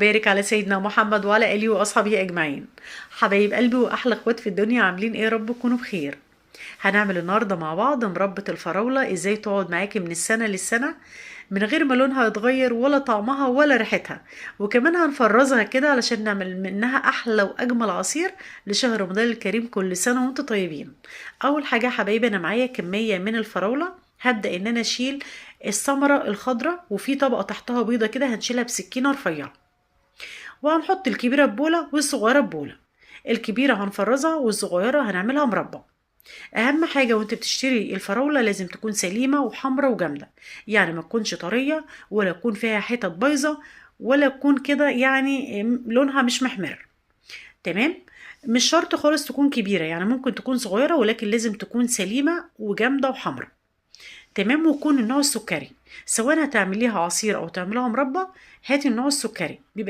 بارك على سيدنا محمد وعلى آله وأصحابه أجمعين. حبايب قلبي وأحلى اخوات في الدنيا، عاملين ايه؟ رب تكونوا بخير. هنعمل النهاردة مع بعض مربى الفراولة، ازاي تقعد معاكي من السنة للسنة من غير ما لونها يتغير ولا طعمها ولا ريحتها. وكمان هنفرزها كده علشان نعمل منها أحلى وأجمل عصير لشهر رمضان الكريم. كل سنة وانتم طيبين. أول حاجة حبايبي، أنا معايا كمية من الفراولة. هبدأ إن أنا أشيل الثمرة الخضراء، وفي طبقة تحتها بيضة كده هنشيلها بسكينة رفيعة، وهنحط الكبيرة ببولة والصغيرة ببولة. الكبيرة هنفرزها والصغيرة هنعملها مربى. أهم حاجة وانت بتشتري الفراولة لازم تكون سليمة وحمرة وجامدة، يعني ما تكونش طرية ولا تكون فيها حتت بايظة ولا تكون كده يعني لونها مش محمر. تمام. مش شرط خالص تكون كبيرة، يعني ممكن تكون صغيرة ولكن لازم تكون سليمة وجامدة وحمرة. تمام. ويكون النوع السكري، سواء هتعمليها عصير أو تعمليها مربى، هاتي النوع السكري بيبقى